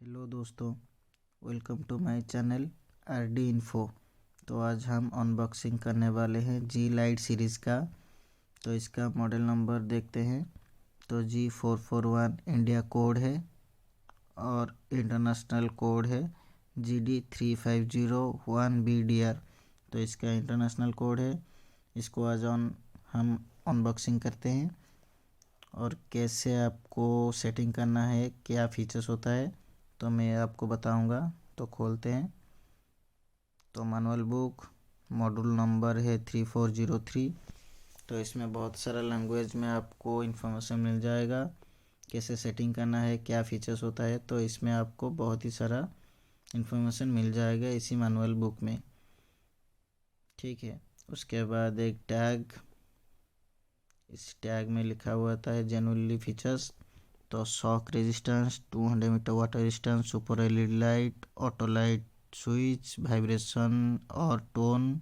Hello दोस्तों, welcome to my channel RD info. तो आज हम अनबॉक्सिंग करने वाले हैं जी लाइट सीरीज़ का। तो इसका मॉडल नंबर देखते हैं। तो G441 इंडिया कोड है और इंटरनेशनल कोड है GD3501BDR। तो इसका इंटरनेशनल कोड है। इसको आज हम अनबॉक्सिंग करते हैं और कैसे आपको सेटिंग करना है, क्या फीचर्स होता है, तो मैं आपको बताऊंगा। तो खोलते हैं। तो मैनुअल बुक मॉड्यूल नंबर है 3403। तो इसमें बहुत सारा लैंग्वेज में आपको इन्फॉर्मेशन मिल जाएगा, कैसे सेटिंग करना है, क्या फीचर्स होता है। तो इसमें आपको बहुत ही सारा इन्फॉर्मेशन मिल जाएगा इसी मैनुअल बुक में। ठीक है। उसके बाद एक टैग, इस टैग में लिखा हुआ था है जेन्युइनली फीचर्स। तो shock resistance, 200 metre water resistance, super LED light, auto light switch, vibration और टोन,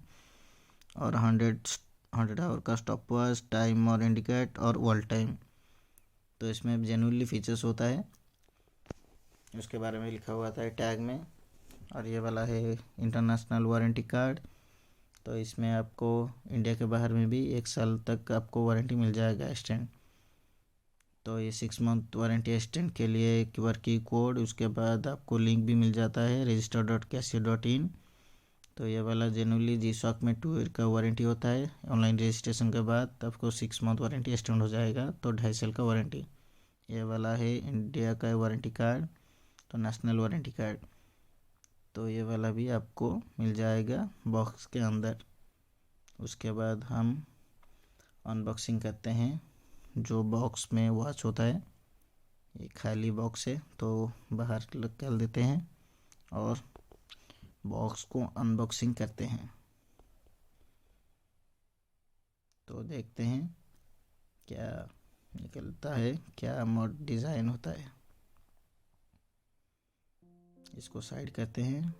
और 100 आवर का स्टॉप वॉच, टाइम और इंडिकेट, और वर्ल्ड टाइम। तो इसमें जेन्युइनली फीचर्स होता है, उसके बारे में लिखा हुआ था टैग में। और ये वाला है इंटरनेशनल वारंटी कार्ड। तो इसमें आपको इंडिया के बाहर में भी 1 साल तक आपको वारंटी मिल जाएगा एक्सटेंड। तो ये 6 मंथ वारंटी एक्सटेंड के लिए QR की कोड, उसके बाद आपको लिंक भी मिल जाता है register.casio.in। तो ये वाला जेनुअली जी शॉक में 2 ईयर का वारंटी होता है। ऑनलाइन रजिस्ट्रेशन के बाद आपको 6 मंथ वारंटी एक्सटेंड हो जाएगा, तो 2.5 साल का वारंटी। ये वाला है इंडिया का वारंटी कार्ड, तो नेशनल वारंटी कार्ड। तो ये वाला भी आपको मिल जाएगा बॉक्स के अंदर। उसके बाद हम अनबॉक्सिंग करते हैं। जो बॉक्स में वॉच होता है, ये खाली बॉक्स है, तो बाहर निकाल देते हैं और बॉक्स को अनबॉक्सिंग करते हैं। तो देखते हैं क्या निकलता है, क्या मॉड डिज़ाइन होता है। इसको साइड करते हैं,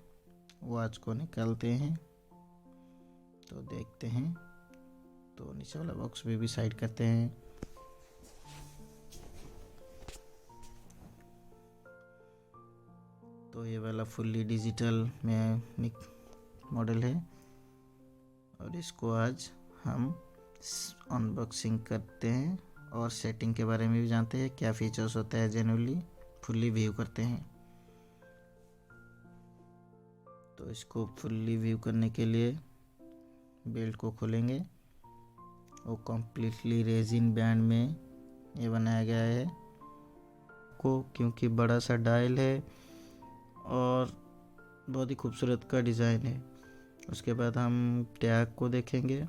वॉच को निकालते हैं, तो देखते हैं। तो नीचे वाला बॉक्स भी साइड करते हैं। तो ये वाला फुल्ली डिजिटल में मॉडल है और इसको आज हम अनबॉक्सिंग करते हैं और सेटिंग के बारे में भी जानते हैं, क्या फीचर्स होता है, जेन्युइनली फुल्ली व्यू करते हैं। तो इसको फुल्ली व्यू करने के लिए बेल्ट को खोलेंगे। वो कम्प्लीटली रेजिन बैंड में ये बनाया गया है को, क्योंकि बड़ा सा डायल है और बहुत ही खूबसूरत का डिज़ाइन है। उसके बाद हम टैग को देखेंगे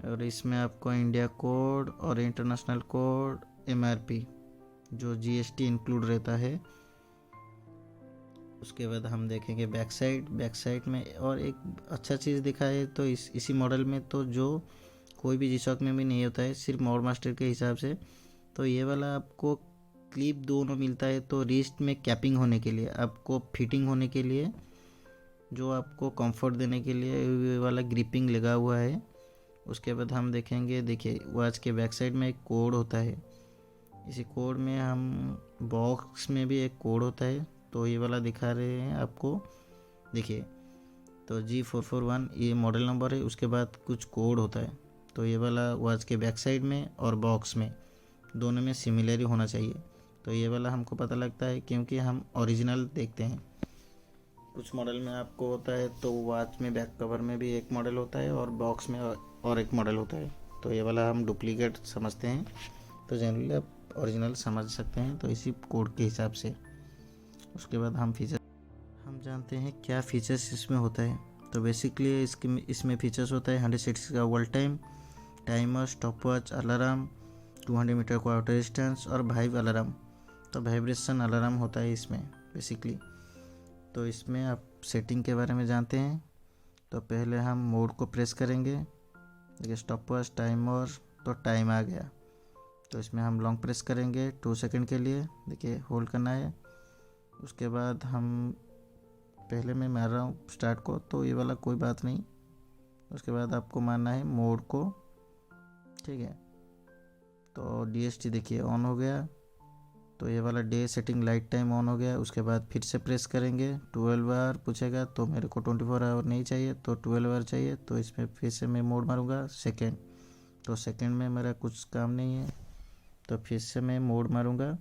और इसमें आपको इंडिया कोड और इंटरनेशनल कोड, MRP जो GST इंक्लूड रहता है। उसके बाद हम देखेंगे बैक साइड में। और एक अच्छा चीज़ दिखा है तो इसी मॉडल में, तो जो कोई भी जी-शॉक में भी नहीं होता है, सिर्फ मोड मास्टर के हिसाब से। तो ये वाला आपको क्लिप दोनों मिलता है, तो रिस्ट में कैपिंग होने के लिए, आपको फिटिंग होने के लिए, जो आपको कंफर्ट देने के लिए ये वाला ग्रिपिंग लगा हुआ है। उसके बाद हम देखेंगे, देखिए वॉच के बैक साइड में एक कोड होता है। इसी कोड में हम बॉक्स में भी एक कोड होता है, तो ये वाला दिखा रहे हैं आपको, देखिए। तो G441 ये मॉडल नंबर है, उसके बाद कुछ कोड होता है। तो ये वाला वॉच के बैक साइड में और बॉक्स में दोनों में सिमिलर होना चाहिए। तो ये वाला हमको पता लगता है क्योंकि हम ओरिजिनल देखते हैं। कुछ मॉडल में आपको होता है तो वॉच में बैक कवर में भी एक मॉडल होता है और बॉक्स में और एक मॉडल होता है। तो ये वाला हम डुप्लीकेट समझते हैं, तो जनरली आप ओरिजिनल समझ सकते हैं, तो इसी कोड के हिसाब से। उसके बाद हम जानते हैं क्या फीचर्स इसमें होता है। तो बेसिकली इसमें फीचर्स होता है 160 का world time, timer, stop watch, alarm, 200 metre का वाटर रेजिस्टेंस और वाइब अलार्म। तो वाइब्रेशन अलार्म होता है इसमें बेसिकली। तो इसमें आप सेटिंग के बारे में जानते हैं। तो पहले हम मोड को प्रेस करेंगे, देखिए स्टॉप वॉच, टाइमर, तो टाइम आ गया। तो इसमें हम लॉन्ग प्रेस करेंगे 2 सेकंड के लिए, देखिए होल्ड करना है। उसके बाद हम पहले मैं मार रहा हूँ स्टार्ट को, तो ये वाला कोई बात नहीं। उसके बाद आपको मारना है मोड को, ठीक है। तो DST देखिए ऑन हो गया। तो ये वाला day setting light time on हो गया। उसके बाद फिर से प्रेस करेंगे, 12 आवर पूछेगा, तो मेरे को 24 आवर नहीं चाहिए, तो 12 आवर चाहिए। तो इसमें फिर से मैं मोड मारूंगा सेकेंड, तो सेकेंड में मेरा कुछ काम नहीं है, तो फिर से मैं मोड मारूंगा।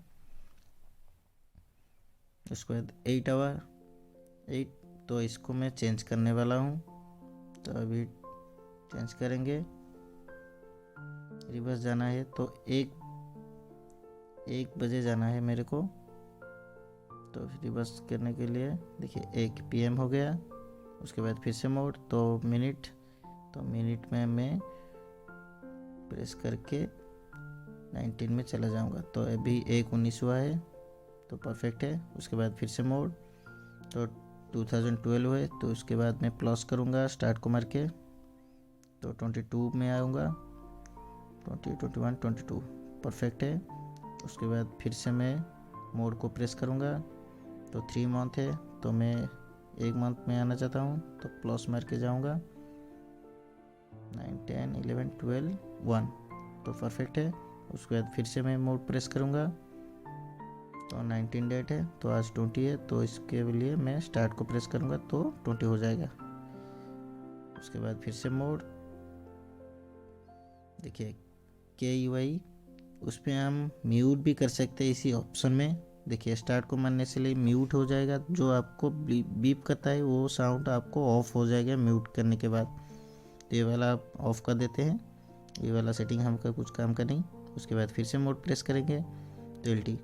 उसके बाद 8 आवर 8, तो इसको मैं चेंज करने वाला हूँ। तो अभी चेंज करेंगे, रिवर्स जाना है, तो 1 बजे जाना है मेरे को। तो रिवर्स करने के लिए देखिए 1 PM हो गया। उसके बाद फिर से मोड, तो मिनट, तो मिनट में मैं प्रेस करके 19 में चला जाऊंगा। तो अभी 1:19 हुआ है, तो परफेक्ट है। उसके बाद फिर से मोड, तो 2012 है, तो उसके बाद मैं प्लस करूंगा स्टार्ट को मार के, तो 22 में आऊँगा, 20, 21, 22 परफेक्ट है। उसके बाद फिर से मैं मोड को प्रेस करूंगा, तो 3 मंथ है, तो मैं 1 मंथ में आना चाहता हूँ, तो प्लस मार के जाऊँगा, 9, 10, 11, 12, 1, तो परफेक्ट है। उसके बाद फिर से मैं मोड प्रेस करूँगा, तो 19 डेट है, तो आज 20 है, तो इसके लिए मैं स्टार्ट को प्रेस करूँगा, तो 20 हो जाएगा। उसके बाद फिर से मोड, देखिए KUI, उस पर हम म्यूट भी कर सकते हैं इसी ऑप्शन में। देखिए स्टार्ट को मारने से लिए म्यूट हो जाएगा, जो आपको बीप करता है वो साउंड आपको ऑफ हो जाएगा म्यूट करने के बाद। तो ये वाला आप ऑफ कर देते हैं, ये वाला सेटिंग हमका कुछ काम का नहीं। उसके बाद फिर से मोड प्रेस करेंगे, तो LT,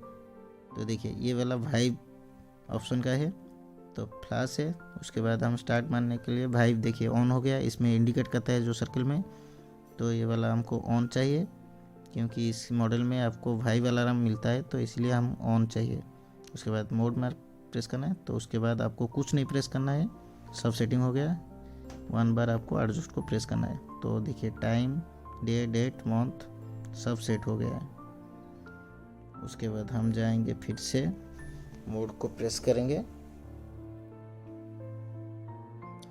तो देखिए ये वाला वाइब ऑप्शन का है, तो फ्लैश है। उसके बाद हम स्टार्ट मारने के लिए वाइब देखिए ऑन हो गया, इसमें इंडिकेट करता है जो सर्कल में, तो ये वाला हमको ऑन चाहिए, क्योंकि इस मॉडल में आपको वाइब अलार्म मिलता है, तो इसलिए हम ऑन चाहिए। उसके बाद मोड मार्क प्रेस करना है, तो उसके बाद आपको कुछ नहीं प्रेस करना है, सब सेटिंग हो गया। 1 बार आपको एडजस्ट को प्रेस करना है, तो देखिए टाइम, डे, डेट, मंथ सब सेट हो गया है। उसके बाद हम जाएंगे, फिर से मोड को प्रेस करेंगे,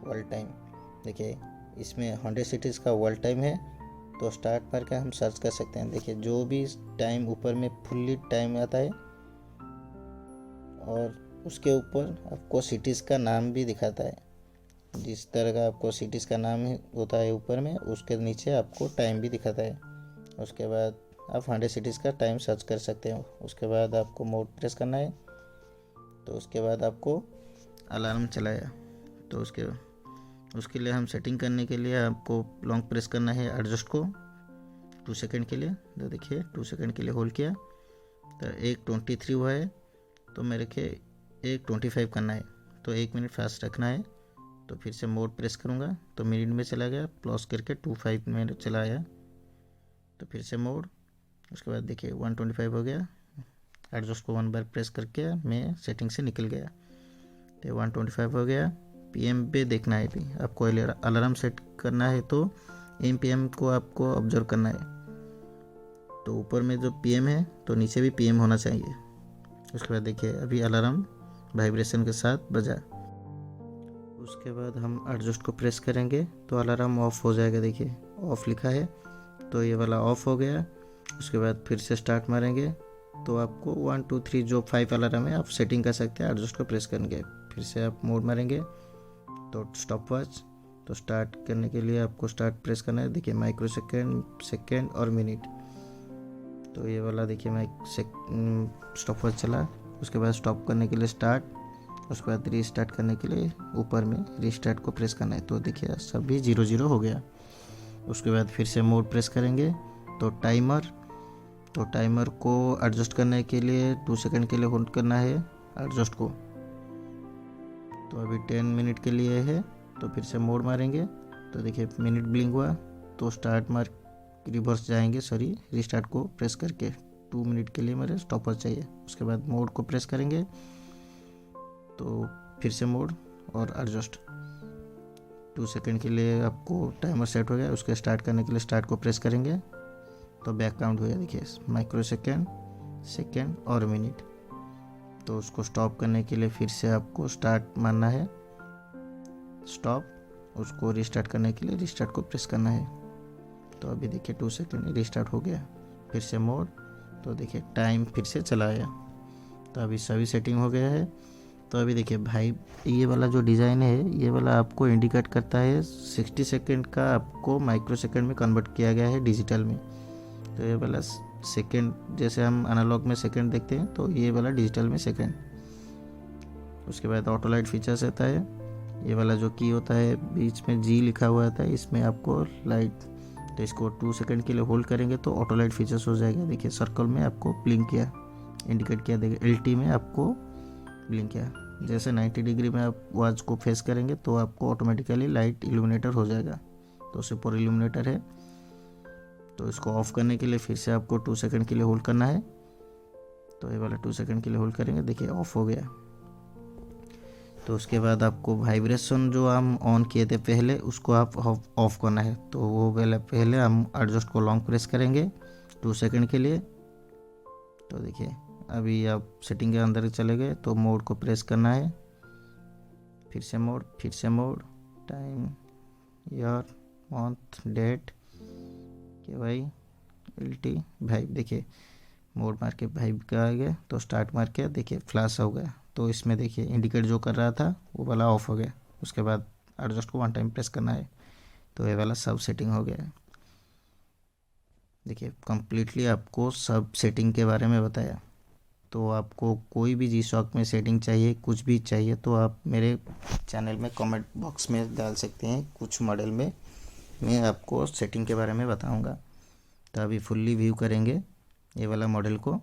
वर्ल्ड टाइम, देखिए इसमें 100 सिटीज़ का वर्ल्ड टाइम है, तो स्टार्ट पर का हम सर्च कर सकते हैं। देखिए जो भी टाइम ऊपर में फुल्ली टाइम आता है, और उसके ऊपर आपको सिटीज़ का नाम भी दिखाता है। जिस तरह का आपको सिटीज़ का नाम होता है ऊपर में, उसके नीचे आपको टाइम भी दिखाता है। उसके बाद आप 100 सिटीज़ का टाइम सर्च कर सकते हो। उसके बाद आपको मोड प्रेस करना है, तो उसके बाद आपको अलार्म चलाया, तो उसके लिए हम सेटिंग करने के लिए आपको लॉन्ग प्रेस करना है एडजस्ट को 2 सेकंड के लिए। तो देखिए 2 सेकंड के लिए होल्ड किया, तो 1:23 हुआ है, तो मेरे के 1:25 करना है, तो 1 मिनट फास्ट रखना है। तो फिर से मोड प्रेस करूँगा, तो मिनट में चला गया, प्लस करके 25 में चला आया, तो फिर से मोड। उसके बाद देखिए 1:25 हो गया, एडजस्ट को 1 बार प्रेस करके मैं सेटिंग से निकल गया, तो 1:25 हो गया। PM पे देखना है, भी आपको अलार्म सेट करना है, तो PM को आपको ऑब्जर्व करना है, तो ऊपर में जो PM है, तो नीचे भी PM होना चाहिए। उसके बाद देखिए अभी अलार्म वाइब्रेशन के साथ बजा। उसके बाद हम एडजस्ट को प्रेस करेंगे, तो अलार्म ऑफ हो जाएगा, देखिए ऑफ लिखा है, तो ये वाला ऑफ हो गया। उसके बाद फिर से स्टार्ट मारेंगे, तो आपको 1, 2, 3 जो 5 अलार्म है आप सेटिंग कर सकते हैं एडजस्ट को प्रेस करेंगे। फिर से आप मोड मारेंगे, तो स्टॉप वॉच, तो स्टार्ट करने के लिए आपको स्टार्ट प्रेस करना है। देखिए माइक्रो सेकेंड, सेकेंड और मिनट, तो ये वाला देखिए मैं स्टॉप वॉच चला। उसके बाद स्टॉप करने के लिए स्टार्ट, उसके बाद रीस्टार्ट करने के लिए ऊपर में रीस्टार्ट को प्रेस करना है, तो देखिए सभी 0 हो गया। उसके बाद फिर से मोड प्रेस करेंगे, तो टाइमर को एडजस्ट करने के लिए 2 सेकंड के लिए होल्ड करना है एडजस्ट को, तो अभी 10 मिनट के लिए है। तो फिर से मोड मारेंगे, तो देखिए मिनट ब्लिंक हुआ, तो स्टार्ट मार रिवर्स जाएंगे, रीस्टार्ट को प्रेस करके 2 मिनट के लिए मेरे स्टॉप वॉच चाहिए। उसके बाद मोड को प्रेस करेंगे, तो फिर से मोड और एडजस्ट 2 सेकंड के लिए आपको टाइमर सेट हो गया। उसके स्टार्ट करने के लिए स्टार्ट को प्रेस करेंगे, तो बैक काउंट हो गया, देखिए माइक्रो सेकेंड, सेकेंड और मिनट। तो उसको स्टॉप करने के लिए फिर से आपको स्टार्ट मारना है, स्टॉप, उसको रीस्टार्ट करने के लिए रीस्टार्ट को प्रेस करना है। तो अभी देखिए 2 सेकंड रीस्टार्ट हो गया। फिर से मोड, तो देखिए टाइम फिर से चला आया। तो अभी सभी सेटिंग हो गया है। तो अभी देखिए भाई, ये वाला जो डिज़ाइन है ये वाला आपको इंडिकेट करता है 60 सेकेंड का आपको माइक्रो सेकेंड में कन्वर्ट किया गया है डिजिटल में। तो ये वाला सेकेंड, जैसे हम एनालॉग में सेकेंड देखते हैं तो ये वाला डिजिटल में सेकेंड। उसके बाद ऑटो लाइट फीचर्स रहता है। ये वाला जो की होता है बीच में जी लिखा हुआ रहता है, इसमें आपको लाइट, तो इसको 2 सेकंड के लिए होल्ड करेंगे तो ऑटो लाइट फीचर्स हो जाएगा। देखिए सर्कल में आपको ब्लिंक किया, इंडिकेट किया, देखिए एलटी में आपको ब्लिंक किया। जैसे 90 डिग्री में आप वॉच को फेस करेंगे तो आपको ऑटोमेटिकली लाइट इल्यूमिनेटर हो जाएगा। तो सुपर इल्यूमिनेटर है। तो इसको ऑफ़ करने के लिए फिर से आपको 2 सेकंड के लिए होल्ड करना है। तो ये वाला 2 सेकंड के लिए होल्ड करेंगे, देखिए ऑफ हो गया। तो उसके बाद आपको वाइब्रेशन जो हम ऑन किए थे पहले उसको आप ऑफ करना है। तो वो पहले हम एडजस्ट को लॉन्ग प्रेस करेंगे 2 सेकंड के लिए। तो देखिए अभी आप सेटिंग के अंदर चले गए तो मोड को प्रेस करना है, फिर से mode, time, year, month, date के भाई एलटी भाई। देखिए मोड मार के भाई का आ गया, तो स्टार्ट मार के देखिए फ्लैश हो गया। तो इसमें देखिए इंडिकेट जो कर रहा था वो वाला ऑफ हो गया। उसके बाद एडजस्ट को 1 टाइम प्रेस करना है, तो ये वाला सब सेटिंग हो गया है। देखिए कंप्लीटली आपको सब सेटिंग के बारे में बताया। तो आपको कोई भी जी शॉक में सेटिंग चाहिए, कुछ भी चाहिए, तो आप मेरे चैनल में कमेंट बॉक्स में डाल सकते हैं। कुछ मॉडल में मैं आपको सेटिंग के बारे में बताऊंगा। तो अभी फुल्ली व्यू करेंगे ये वाला मॉडल को।